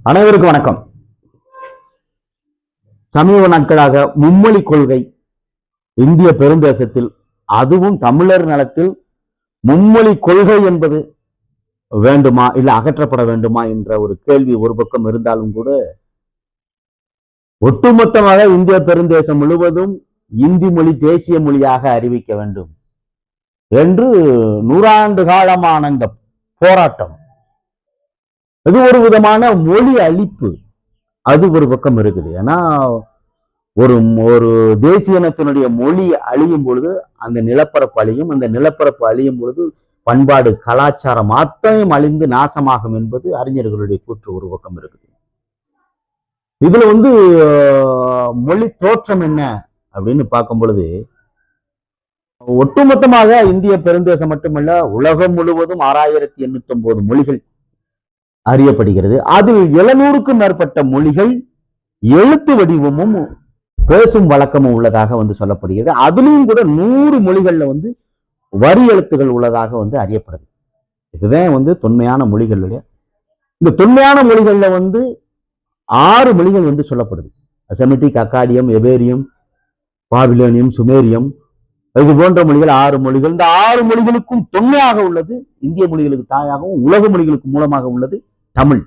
அனைவருக்கும் வணக்கம். சமீப நாட்களாக மும்மொழி கொள்கை இந்திய பெருந்தேசத்தில், அதுவும் தமிழர் நலத்தில் மும்மொழி கொள்கை என்பது வேண்டுமா இல்ல அகற்றப்பட வேண்டுமா என்ற ஒரு கேள்வி ஒரு பக்கம் இருந்தாலும் கூட, ஒட்டுமொத்தமாக இந்திய பெருந்தேசம் முழுவதும் இந்தி மொழி தேசிய மொழியாக அறிவிக்க வேண்டும் என்று நூறாண்டு காலமான இந்த போராட்டம், இது ஒரு விதமான மொழி அழிப்பு. அது ஒரு பக்கம் இருக்குது. ஏன்னா ஒரு ஒரு தேசிய இனத்தினுடைய மொழி அழியும் பொழுது அந்த நிலப்பரப்பு அழியும். அந்த நிலப்பரப்பு அழியும் பொழுது பண்பாடு கலாச்சாரம் அத்தனையும் அழிந்து நாசமாகும் என்பது அறிஞர்களுடைய கூற்று ஒரு பக்கம் இருக்குது. இதுல மொழி தோற்றம் என்ன அப்படின்னு பார்க்கும் பொழுது, ஒட்டுமொத்தமாக இந்திய பெருந்தேசம் மட்டுமல்ல, உலகம் முழுவதும் 6809 மொழிகள் அறியப்படுகிறது. அதில் 700க்கும் மேற்பட்ட மொழிகள் எழுத்து வடிவமும் பேசும் வழக்கமும் உள்ளதாக சொல்லப்படுகிறது. அதுலயும் கூட 100 மொழிகள்ல வரி எழுத்துகள் உள்ளதாக அறியப்படுது. இதுதான் தொன்மையான மொழிகளுடைய. இந்த தொன்மையான மொழிகள்ல 6 மொழிகள் சொல்லப்படுது. செமிட்டிக், அக்காடியம், எபேரியம், பாபிலோனியம், சுமேரியம், இது போன்ற மொழிகள் 6 மொழிகள். இந்த 6 மொழிகளுக்கும் தொன்மையாக உள்ளது, இந்திய மொழிகளுக்கு தாயாகவும் உலக மொழிகளுக்கு மூலமாக உள்ளது தமிழ்.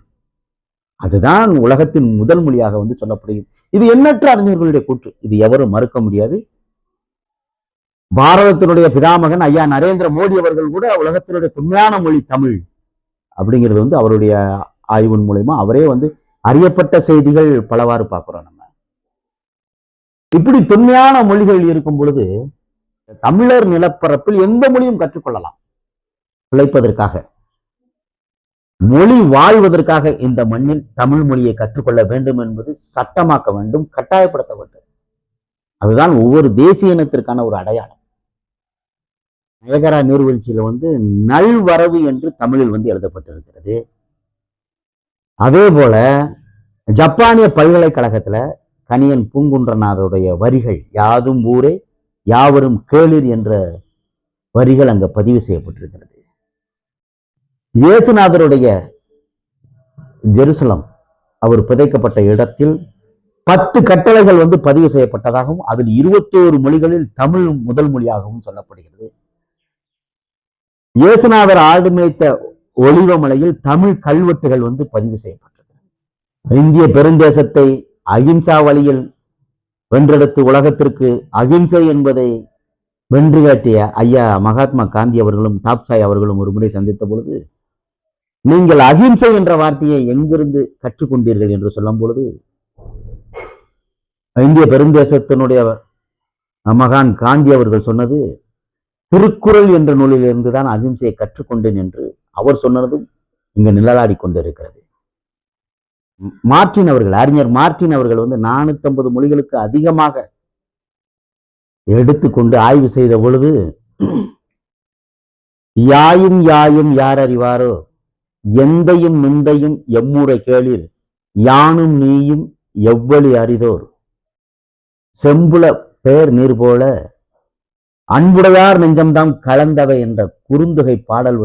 அதுதான் உலகத்தின் முதல் மொழியாக சொல்லப்படுகிறது. இது எண்ணற்ற அறிஞர்களுடைய கூற்று, இது எவரும் மறுக்க முடியாது. பாரதத்தினுடைய பிதாமகன் ஐயா நரேந்திர மோடி அவர்கள் கூட உலகத்தினுடைய தொன்மையான மொழி தமிழ் அப்படிங்கிறது அவருடைய ஆய்வின் மூலமா அவரே அறியப்பட்ட செய்திகள் பலவாறு பார்க்கிறோம். நம்ம இப்படி தொன்மையான மொழிகள் இருக்கும் பொழுது தமிழர் நிலப்பரப்பில் எந்த மொழியும் கற்றுக்கொள்ளலாம். பிழைப்பதற்காக, மொழி வாழ்வதற்காக இந்த மண்ணில் தமிழ் மொழியை கற்றுக்கொள்ள வேண்டும் என்பது சட்டமாக்க வேண்டும், கட்டாயப்படுத்த வேண்டும். அதுதான் ஒவ்வொரு தேசிய இனத்திற்கான ஒரு அடையாளம். நயகரா நீர்வீழ்ச்சியில நல்வரவு என்று தமிழில் எழுதப்பட்டிருக்கிறது. அதே போல ஜப்பானிய பல்கலைக்கழகத்துல கணியன் பூங்குன்றனாருடைய வரிகள், யாதும் ஊரே யாவரும் கேளிர் என்ற வரிகள் அங்க பதிவு செய்யப்பட்டிருக்கிறது. இயேசுநாதருடைய ஜெருசலம் அவர் புதைக்கப்பட்ட இடத்தில் 10 கட்டளைகள் பதிவு செய்யப்பட்டதாகவும், அதில் 21 மொழிகளில் தமிழ் முதல் மொழியாகவும் சொல்லப்படுகிறது. இயேசுநாதர் ஆடு மேய்த்த ஒலிவமலையில் தமிழ் கல்வெட்டுகள் பதிவு செய்யப்பட்டது. இந்திய பெருந்தேசத்தை அகிம்சா வழியில் வென்றெடுத்து உலகத்திற்கு அகிம்சை என்பதை வென்று காட்டிய ஐயா மகாத்மா காந்தி அவர்களும் டாப்சாய் அவர்களும் ஒரு முறை சந்தித்த பொழுது, நீங்கள் அகிம்சை என்ற வார்த்தையை எங்கிருந்து கற்றுக்கொண்டீர்கள் என்று சொல்லும் பொழுது, இந்திய பெருந்தேசத்தினுடைய மகான் காந்தி அவர்கள் சொன்னது, திருக்குறள் என்ற நூலில் இருந்துதான் அகிம்சையை கற்றுக்கொண்டேன் என்று அவர் சொன்னதும் இங்க நிழலாடி கொண்டிருக்கிறது. மார்டின் அவர்கள், அறிஞர் மார்டின் அவர்கள் 450 மொழிகளுக்கு அதிகமாக எடுத்துக்கொண்டு ஆய்வு செய்த பொழுது, யாயும் யாயும் யார் அறிவாரோ, எந்தையும் நுந்தையும் எம்முறை கேளிர், யானும் நீயும் எவ்வளி அறிதோர், செம்புல பேர் நீர் போல அன்புடையார் நெஞ்சம்தாம் கலந்தவை என்ற குறுந்தொகை பாடல்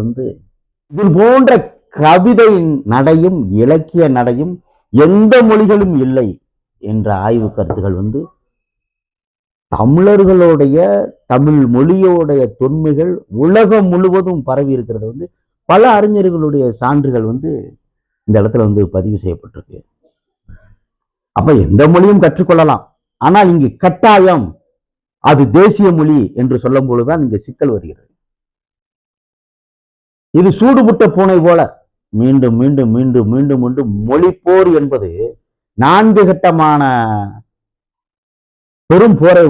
இதில் போன்ற கவிதை நடையும் இலக்கிய நடையும் எந்த மொழிகளும் இல்லை என்ற ஆய்வு கருத்துகள் தமிழர்களுடைய தமிழ் மொழியோடைய தொன்மைகள் உலகம் முழுவதும் பரவி இருக்கிறது பல அறிஞர்களுடைய சான்றுகள் இந்த இடத்துல பதிவு செய்யப்பட்டிருக்கு. அப்ப எந்த மொழியும் கற்றுக்கொள்ளலாம். ஆனால் இங்கு கட்டாயம் அது தேசிய மொழி என்று சொல்லும் பொழுதுதான் இங்க சிக்கல் வருகிறது. இது சூடுபுட்ட பூனை போல மீண்டும் மீண்டும் மீண்டும் மீண்டும் மீண்டும் மொழி போர் என்பது 4 கட்டமான பெரும் போரை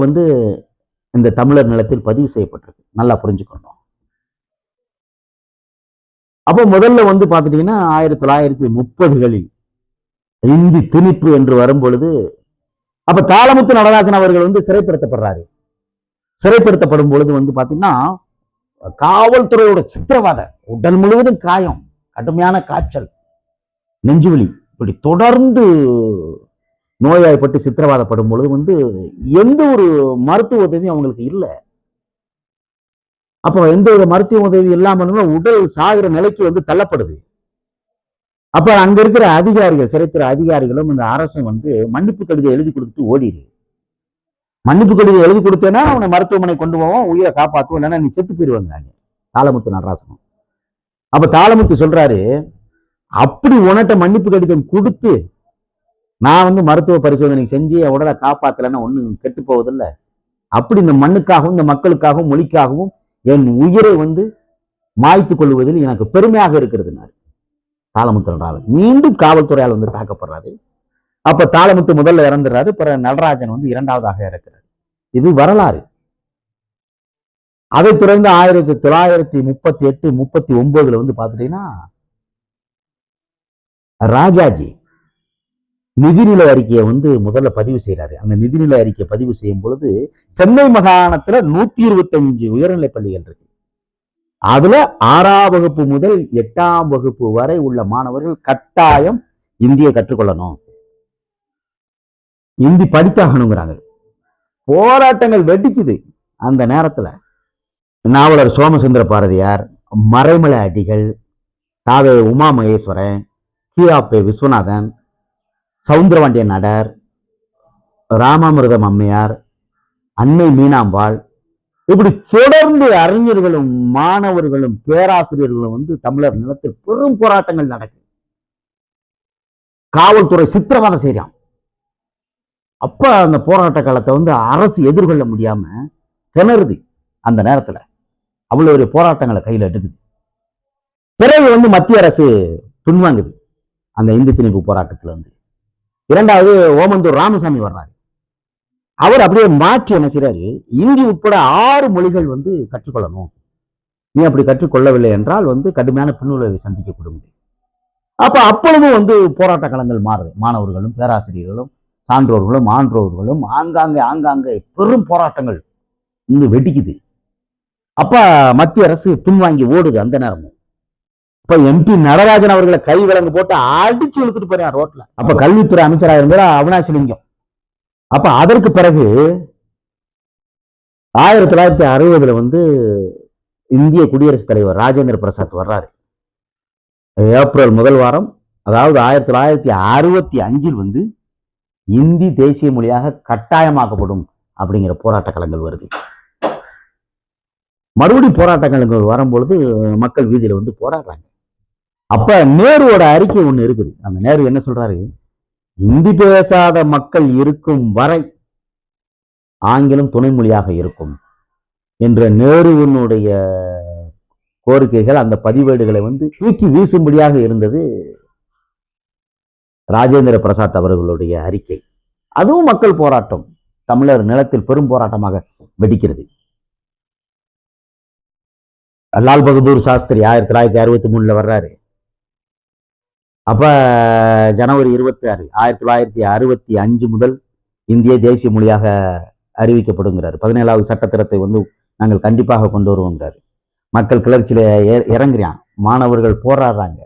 இந்த தமிழர் நிலத்தில் பதிவு செய்யப்பட்டிருக்கு. நல்லா புரிஞ்சுக்கணும். அப்ப முதல்ல பாத்துட்டீங்கன்னா 1930களில் இந்தி திணிப்பு என்று வரும் பொழுது, அப்ப தாளமுத்து நடராசன் அவர்கள் சிறைப்படுத்தப்படுறாரு. சிறைப்படுத்தப்படும் பொழுது பாத்தீங்கன்னா காவல்துறையோட சித்திரவதை, உடல் முழுவதும் காயம், கடுமையான காய்ச்சல், நெஞ்சுவலி, இப்படி தொடர்ந்து நோயாய்ப்பட்டு சித்திரவதைப்படும் பொழுது எந்த ஒரு மருத்துவ உதவியும் அவங்களுக்கு இல்லை. அப்ப எந்த ஒரு மருத்துவ உதவி இல்லாம உடல் சாகிற நிலைக்கு தள்ளப்படுது. அப்ப அங்க இருக்கிற அதிகாரிகள், சிறைத்துறை அதிகாரிகளும் இந்த அரசும் வந்து மன்னிப்பு கடிதம் எழுதி கொடுத்துட்டு ஓடிடு. மன்னிப்பு கடிதம் எழுதி கொடுத்தேன்னா அவனை மருத்துவமனை கொண்டு போவோம், உயிரை காப்பாற்றுவோம், இல்லைன்னா நீ செத்து போயிருவாங்க. தாளமுத்து நடராசனம். அப்ப தாளமுத்து சொல்றாரு, அப்படி உன்கிட்ட மன்னிப்பு கடிதம் கொடுத்து நான் வந்து மருத்துவ பரிசோதனை செஞ்சு என் உடலை காப்பாத்தலைன்னா ஒண்ணு கெட்டு போவதில்லை. அப்படி இந்த மண்ணுக்காகவும் இந்த மக்களுக்காகவும் மொழிக்காகவும் என் உயிரை வந்து மாய்த்துக் கொள்வதில் எனக்கு பெருமையாக இருக்கிறதுனாரு தாளமுத்து நடராஜன். மீண்டும் காவல்துறையால் வந்து தாக்கப்படுறாரு. அப்ப தாளமுத்து முதல்ல இறந்துறாரு, பிறகு நடராஜன் வந்து இரண்டாவதாக இறக்குறாரு. இது வரலாறு. அதை தொடர்ந்து 1938, 39 வந்து பாத்துட்டீங்கன்னா ராஜாஜி நிதிநிலை அறிக்கையை வந்து முதல்ல பதிவு செய்யறாரு. அந்த நிதிநிலை அறிக்கையை பதிவு செய்யும் பொழுது சென்னை மாகாணத்துல 125 உயர்நிலை பள்ளிகள் இருக்கு. அதுல 6ஆம் வகுப்பு முதல் 8ஆம் வகுப்பு வரை உள்ள மாணவர்கள் கட்டாயம் இந்தியை கற்றுக்கொள்ளணும், இந்தி படித்தாகணுங்கிறாங்க. போராட்டங்கள் வெடிக்குது அந்த நேரத்துல. நாவலர் சோமசுந்தர பாரதியார், மறைமலை அடிகள், தாவே உமா மகேஸ்வரன், கி.ஆ.பெ. விஸ்வநாதன், சவுந்தரபாண்டிய நாடார், ராமாமிர்தம் அம்மையார், அன்னை மீனாம்பாள், இப்படி தொடர்ந்து அறிஞர்களும் மாணவர்களும் பேராசிரியர்களும் வந்து தமிழர் நிலத்தில் பெரும் போராட்டங்கள் நடக்கும். காவல்துறை சித்திரவதை செய்யறான். அப்ப அந்த போராட்ட காலத்தை வந்து அரசு எதிர்கொள்ள முடியாம திணறுது. அந்த நேரத்துல அவ்வளவு ஒரு போராட்டங்களை கையில் எடுக்குது. பிறகு வந்து மத்திய அரசு பின்வாங்குது அந்த இந்தி திணிப்பு போராட்டத்துல வந்து. இரண்டாவது ஓமந்தூர் ராமசாமி வர்றாரு. அவர் அப்படியே மாற்றி என்ன செய்யறாரு, இந்தி உட்பட 6 மொழிகள் வந்து கற்றுக்கொள்ளணும், நீ அப்படி கற்றுக்கொள்ளவில்லை என்றால் வந்து கடுமையான பின்விளைவை சந்திக்கப்படும். அப்பொழுதும் வந்து போராட்ட களங்கள் மாறுது. மாணவர்களும் பேராசிரியர்களும் சான்றோர்களும் ஆன்றோர்களும் ஆங்காங்கே பெரும் போராட்டங்கள் இங்கு வெடிக்குது. அப்ப மத்திய அரசு பின்வாங்கி ஓடுது. அந்த நேரமும் அப்ப MP நடராஜன் அவர்களை கை விலங்கு போட்டு அடிச்சு இழுத்துட்டு போறான் ரோட்ல. அப்ப கல்வித்துறை அமைச்சராக இருந்தார் அவினாசி லிங்கம். அப்ப அதற்கு பிறகு 1960 வந்து இந்திய குடியரசுத் தலைவர் ராஜேந்திர பிரசாத் வர்றாரு. ஏப்ரல் முதல் வாரம், அதாவது 1965 வந்து இந்தி தேசிய மொழியாக கட்டாயமாக்கப்படும் அப்படிங்கிற போராட்ட களங்கள் வருது. மறுபடியும் போராட்ட களங்கள் வரும்பொழுது மக்கள் வீதியில வந்து போராடுறாங்க. அப்ப நேருவோட அறிக்கை ஒண்ணு இருக்குது. அந்த நேரு என்ன சொல்றாரு, இந்தி பேசாத மக்கள் இருக்கும் வரை ஆங்கிலம் துணை மொழியாக இருக்கும் என்ற நேருவினுடைய கோரிக்கைகள், அந்த பதிவேடுகளை வந்து தூக்கி வீசும்படியாக இருந்தது ராஜேந்திர பிரசாத் அவர்களுடைய அறிக்கை. அதுவும் மக்கள் போராட்டம் தமிழர் நிலத்தில் பெரும் போராட்டமாக வெடிக்கிறது. லால் பகதூர் சாஸ்திரி 1963 வர்றாரு. அப்ப ஜனவரி 26, 1965 முதல் இந்திய தேசிய மொழியாக அறிவிக்கப்படுங்கிறார். 17வது சட்டத்திட்டத்தை வந்து நாங்கள் கண்டிப்பாக கொண்டு வருவோங்கிறாரு. மக்கள் கிளர்ச்சியில இறங்குறான், மாணவர்கள் போராடுறாங்க,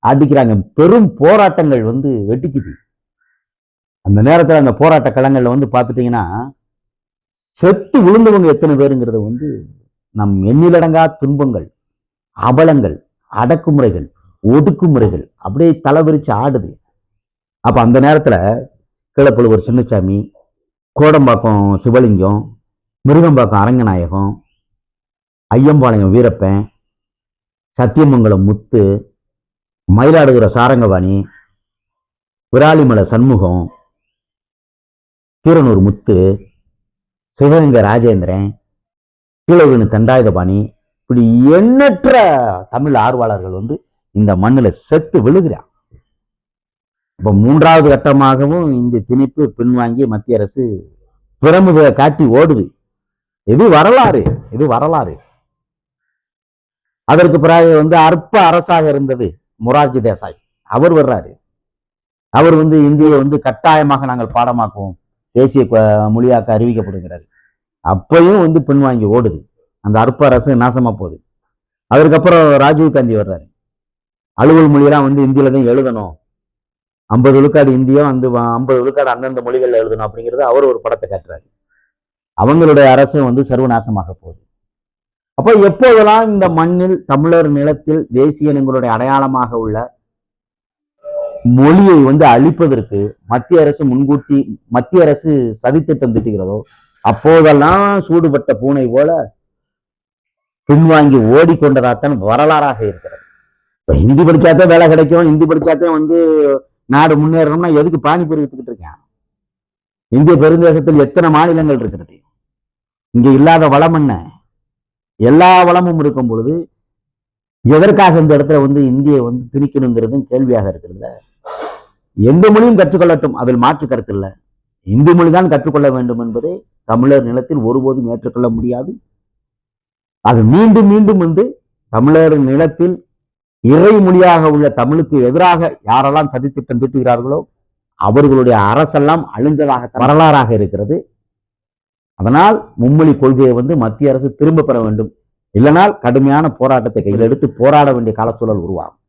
அடிக்கிறாங்க, பெரும் போராட்டங்கள் வந்து வெட்டிக்குது. அந்த நேரத்தில் அந்த போராட்ட களங்கள்ல வந்து பார்த்துட்டீங்கன்னா செத்து விழுந்தவங்க எத்தனை பேருங்கிறது வந்து நம் எண்ணிலடங்கா துன்பங்கள், அவலங்கள், அடக்குமுறைகள், ஒடுக்குமுறைகள் அப்படியே தலைவிரிச்சு ஆடுது. அப்ப அந்த நேரத்துல கீழப்புலவர் சின்னசாமி, கோடம்பாக்கம் சிவலிங்கம், மிருகம்பாக்கம் அரங்கநாயகம், ஐயம்பாளையம் வீரப்பன், சத்தியமங்கலம் முத்து, மயிலாடுதுறை சாரங்கவாணி, விராலிமலை சண்முகம், கீரனூர் முத்து, சிவகங்கை ராஜேந்திரன், கீழவீனு தண்டாயுதபாணி, இப்படி எண்ணற்ற தமிழ் ஆர்வலர்கள் வந்து இந்த மண்ணில் செத்து விழுகிறான். இப்ப 3வது கட்டமாகவும் இந்த திணிப்பு பின்வாங்கி மத்திய அரசு பிரமுக காட்டி ஓடுது. இது வரலாறு, இது வரலாறு. அதற்கு பிறகு வந்து அற்ப அரசாக இருந்தது மொரார்ஜி தேசாய், அவர் வர்றாரு. அவர் வந்து இந்தியை வந்து கட்டாயமாக நாங்கள் பாடமாக்குவோம், தேசிய மொழியாக்க அறிவிக்கப்படுகிறாரு. அப்பையும் வந்து பின்வாங்கி ஓடுது. அந்த அற்ப அரசு நாசமா போகுது. அதற்கப்புறம் ராஜீவ் காந்தி வர்றாரு. அலுவல் மொழியெல்லாம் வந்து இந்தியில தான் எழுதணும், 50 விழுக்காடு இந்தியும் அந்த 50 விழுக்காடு அந்தந்த மொழிகள் எழுதணும் அப்படிங்கிறது அவர் ஒரு படத்தை காட்டுறாரு. அவங்களுடைய அரசும் வந்து சர்வநாசமாக போகுது. அப்ப எப்போதெல்லாம் இந்த மண்ணில் தமிழர் நிலத்தில் தேசிய இனங்களுடைய அடையாளமாக உள்ள மொழியை வந்து அழிப்பதற்கு மத்திய அரசு சதித்திட்டம் திட்டுகிறதோ அப்போதெல்லாம் சூடுபட்ட பூனை போல பின்வாங்கி ஓடிக்கொண்டதாத்தான் வரலாறாக இருக்கிறது. இப்ப ஹிந்தி படிச்சாதான் வேலை கிடைக்கும், ஹிந்தி படிச்சாதான் வந்து நாடு முன்னேறணும்னா எதுக்கு பானிபூரி வித்துக்கிட்டு இருக்கேன்? இந்திய பெருந்தேசத்தில் எத்தனை மாநிலங்கள் இருக்கிறது? இங்க இல்லாத வளம் என்ன? எல்லா வளமும் இருக்கும் பொழுது எதற்காக இந்த இடத்துல வந்து இந்தியை வந்து திணிக்கணுங்கிறது கேள்வியாக இருக்கிறது. எந்த மொழியும் கற்றுக்கொள்ளட்டும், அதில் மாற்று கருத்து இல்லை. இந்தி மொழிதான் கற்றுக்கொள்ள வேண்டும் என்பதை தமிழர் நிலத்தில் ஒருபோதும் ஏற்றுக்கொள்ள முடியாது. அது மீண்டும் மீண்டும் வந்து தமிழர் நிலத்தில் இறை மொழியாக உள்ள தமிழுக்கு எதிராக யாரெல்லாம் சதித்திட்டம் தீட்டுகிறார்களோ அவர்களுடைய அரசெல்லாம் அழிந்ததாக வரலாறாக இருக்கிறது. அதனால் மும்மொழி கொள்கையை வந்து மத்திய அரசு திரும்ப பெற வேண்டும். இல்லைனால் கடுமையான போராட்டத்தை கையில் எடுத்து போராட வேண்டிய காலச்சூழல் உருவாகும்.